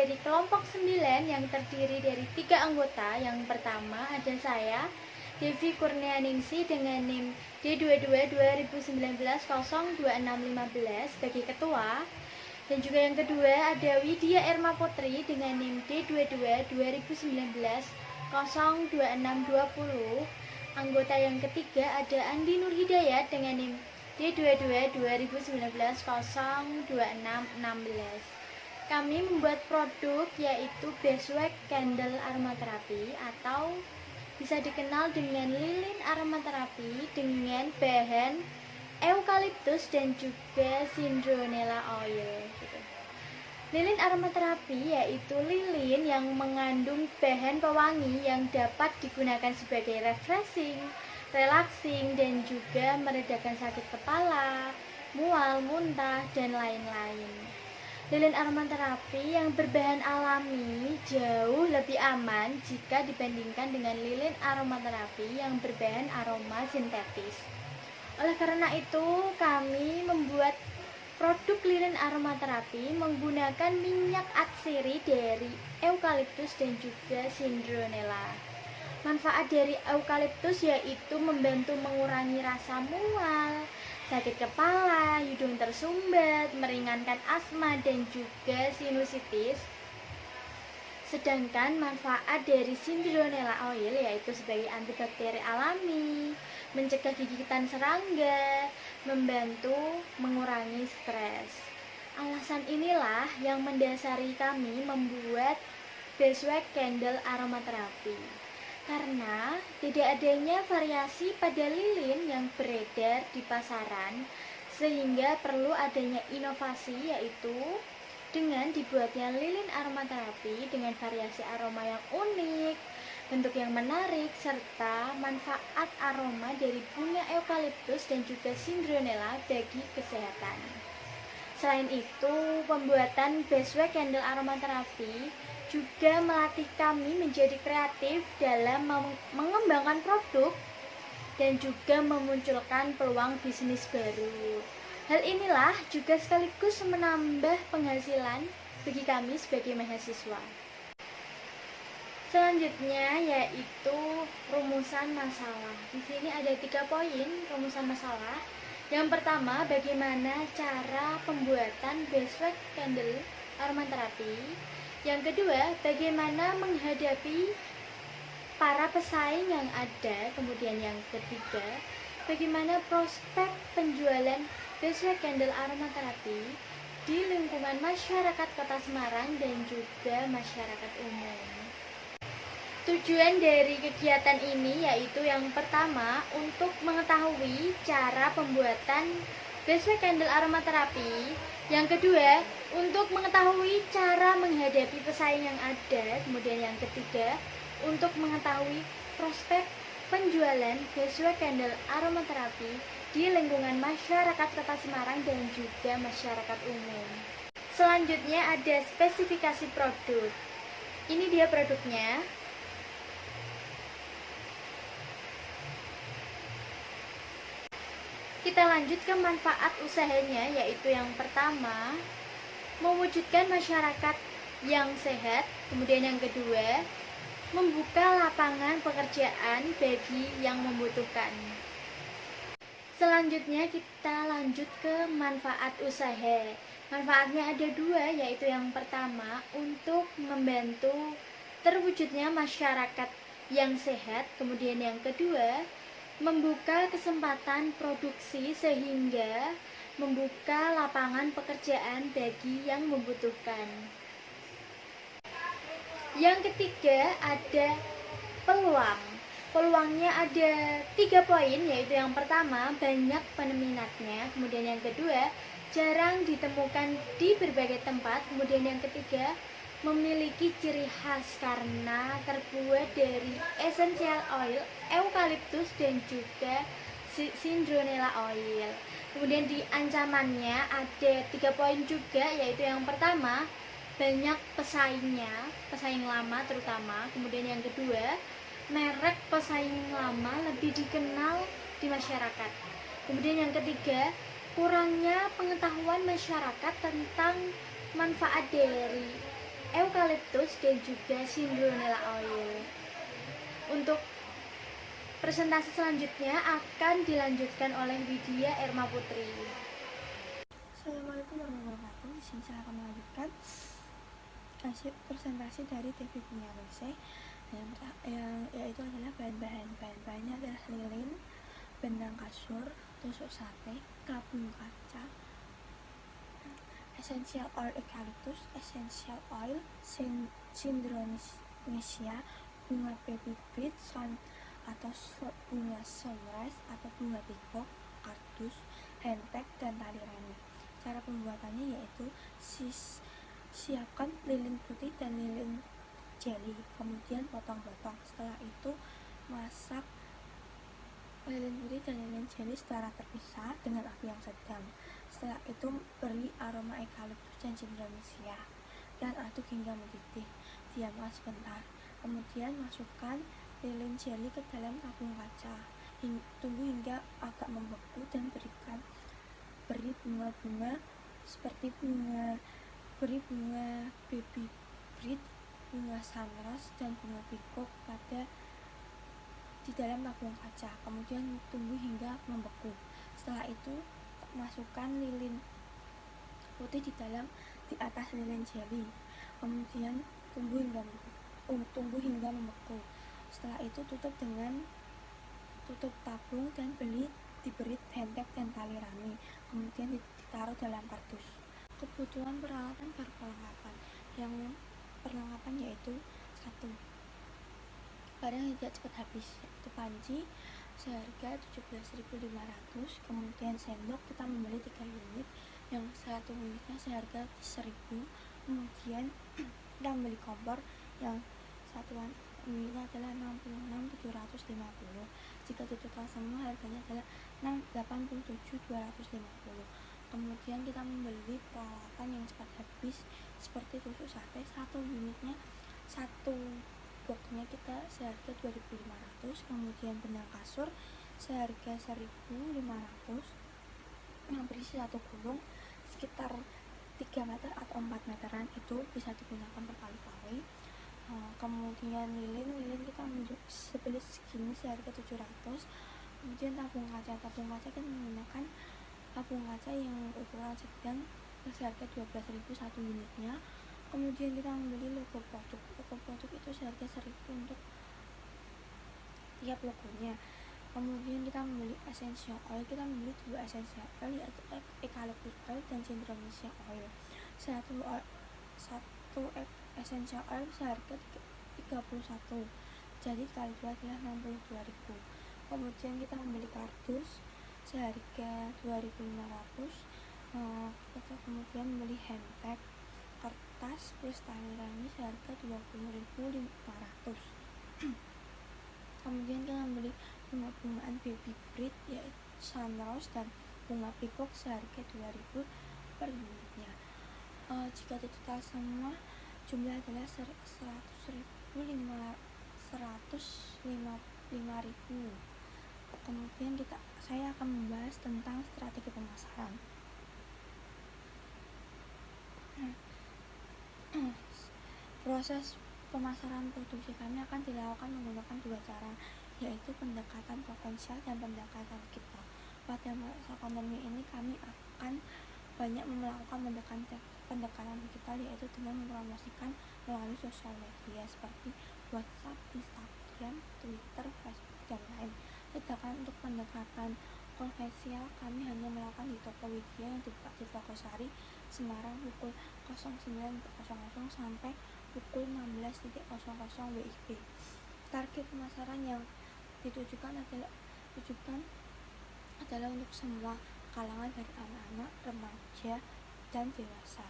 dari kelompok 9 yang terdiri dari 3 anggota. Yang pertama ada saya, Devi Kurnianingsi dengan NIM D22 2019 02615 sebagai ketua. Dan juga yang kedua ada Widya Erma Putri dengan NIM D22 2019 02620. Anggota yang ketiga ada Andi Nur Hidayat dengan NIM D22 2019 02616. Kami membuat produk yaitu Beeswax Candle Aromaterapi atau bisa dikenal dengan lilin aromaterapi dengan bahan eukaliptus dan juga citronella oil gitu. Lilin aromaterapi yaitu lilin yang mengandung bahan pewangi yang dapat digunakan sebagai refreshing, relaxing, dan juga meredakan sakit kepala, mual, muntah, dan lain-lain. Lilin aromaterapi yang berbahan alami jauh lebih aman jika dibandingkan dengan lilin aromaterapi yang berbahan aroma sintetis. Oleh karena itu, kami membuat produk lilin aromaterapi menggunakan minyak atsiri dari eukaliptus dan juga citronella. Manfaat dari eukaliptus yaitu membantu mengurangi rasa mual, sakit kepala, hidung tersumbat, meringankan asma dan juga sinusitis. Sedangkan manfaat dari citronella oil yaitu sebagai antibakteri alami, mencegah gigitan serangga, membantu mengurangi stres. Alasan inilah yang mendasari kami membuat Beeswax Candle Aromaterapi. Karena tidak adanya variasi pada lilin yang beredar di pasaran, sehingga perlu adanya inovasi yaitu dengan dibuatnya lilin aromaterapi dengan variasi aroma yang unik, bentuk yang menarik, serta manfaat aroma dari bunga eukaliptus dan juga citronella bagi kesehatan. Selain itu, pembuatan Beeswax Candle Aromaterapi juga melatih kami menjadi kreatif dalam mengembangkan produk dan juga memunculkan peluang bisnis baru. Hal inilah juga sekaligus menambah penghasilan bagi kami sebagai mahasiswa. Selanjutnya yaitu rumusan masalah. Di sini ada 3 poin rumusan masalah. Yang pertama, bagaimana cara pembuatan Beeswax Candle Aromaterapi. Yang kedua, bagaimana menghadapi para pesaing yang ada. Kemudian yang ketiga, bagaimana prospek penjualan Beeswax Candle Aromaterapi di lingkungan masyarakat Kota Semarang dan juga masyarakat umum. Tujuan dari kegiatan ini yaitu yang pertama untuk mengetahui cara pembuatan Beeswax Candle Aromaterapi. Yang kedua, untuk mengetahui cara menghadapi pesaing yang ada. Kemudian yang ketiga, untuk mengetahui prospek penjualan Beeswax Candle Aromaterapi di lingkungan masyarakat Kota Semarang dan juga masyarakat umum. Selanjutnya ada spesifikasi produk. Ini dia produknya. Kita lanjut ke manfaat usahanya, yaitu yang pertama, mewujudkan masyarakat yang sehat. Kemudian yang kedua, membuka lapangan pekerjaan bagi yang membutuhkan. Selanjutnya kita lanjut ke manfaat usaha. Manfaatnya ada 2, yaitu yang pertama untuk membantu terwujudnya masyarakat yang sehat. Kemudian yang kedua, membuka kesempatan produksi sehingga membuka lapangan pekerjaan bagi yang membutuhkan. Yang ketiga ada peluang. Peluangnya ada 3 poin, yaitu yang pertama banyak peminatnya, kemudian yang kedua jarang ditemukan di berbagai tempat, kemudian yang ketiga memiliki ciri khas karena terbuat dari essential oil, eukaliptus dan juga citronella oil. Kemudian di ancamannya ada 3 poin juga, yaitu yang pertama banyak pesaingnya, pesaing lama terutama. Kemudian yang kedua, merek pesaing lama lebih dikenal di masyarakat. Kemudian yang ketiga, kurangnya pengetahuan masyarakat tentang manfaat dari eukaliptus dan juga citronella oil. Untuk presentasi selanjutnya akan dilanjutkan oleh Widya Erma Putri. Assalamualaikum warahmatullahi wabarakatuh. Di sini saya akan melanjutkan hasil presentasi dari TV Kimia WC yang yaitu adalah bahan-bahannya adalah lilin, benang kasur, tusuk sate, tabung kaca, essential oil eucalyptus, essential oil Cynthronesia, bunga baby beet atau bunga sunrise atau bunga pikok, kardus, hentek, dan tali rami. Cara pembuatannya yaitu siapkan lilin putih dan lilin jelly, kemudian potong-potong. Setelah itu masak lilin putih dan lilin jelly secara terpisah dengan api yang sedang. Setelah itu beri aroma eukaliptus dan citronella dan aduk hingga mendidih. Diamkan sebentar. Kemudian masukkan lilin jelly ke dalam tabung kaca. Tunggu hingga agak membeku dan beri bunga-bunga seperti bunga baby beet, bunga sunrose, dan bunga pikok di dalam tabung kaca. Kemudian tunggu hingga membeku. Setelah itu masukkan lilin putih di atas lilin jelly. Kemudian tunggu hingga membeku. Setelah itu tutup tabung dan diberi hentek dan tali rami. Kemudian ditaruh dalam kardus. Kebutuhan peralatan perlengkapan. Yang perlengkapan yaitu 1. Barang yang tidak cepat habis, yaitu panci seharga 17.500. Kemudian sendok, kita membeli 3 unit, yang 1 unitnya seharga 1.000. Kemudian kita membeli kompor yang satuan unitnya adalah 66.750. Jika total semua harganya adalah 87.250. Kemudian kita membeli peralatan yang cepat habis seperti tusuk sate, 1 unitnya, 1 boxnya kita seharga 2.500. Kemudian benang kasur seharga 1.500 yang berisi 1 gulung sekitar 3 meter atau 4 meteran, itu bisa digunakan berkali-kali. Kemudian lilin kita sebeli segini seharga 700. Kemudian tabung kaca kita menggunakan tabung kaca yang ukuran sedang seharga 12.000 1 unitnya. Kemudian kita membeli logo produk itu seharga 1.000 untuk tiap logonya. Kemudian kita membeli essential oil, kita membeli 2 essential oil yaitu eucalyptus oil dan citronella oil. Satu essential oil seharga 31, jadi kali 2 adalah 62.000. Kemudian kita membeli kardus seharga 2.500. Kita kemudian membeli hentek, kertas plus tali rami seharga 20.500. Kemudian kita membeli bunga-bungaan baby beet yaitu sunrose dan bunga pikok seharga 2.000 per unitnya. Jika total semua jumlah adalah 100.500. Kemudian saya akan membahas tentang strategi pemasaran. Proses pemasaran produksi kami akan dilakukan menggunakan 2 cara, yaitu pendekatan potensial dan pendekatan digital. Pada masa pandemi ini kami akan banyak melakukan pendekatan digital, yaitu dengan mempromosikan melalui sosial media seperti WhatsApp, Instagram, Twitter, Facebook, dan lain. Sedangkan untuk pendekatan konvensional kami hanya melakukan di toko Widya yang dibuka di Togosari, Semarang pukul 09.00 sampai pukul 16.00 WIB. Target pemasaran yang ditujukan adalah untuk semua kalangan dari anak-anak, remaja, dan dewasa,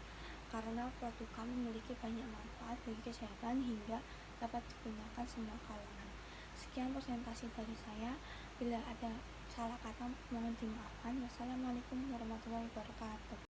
karena produk kami memiliki banyak manfaat bagi kesehatan hingga dapat digunakan semua kalangan. Sekian presentasi dari saya. Bila ada salah kata mohon dimaafkan. Wassalamualaikum warahmatullahi wabarakatuh.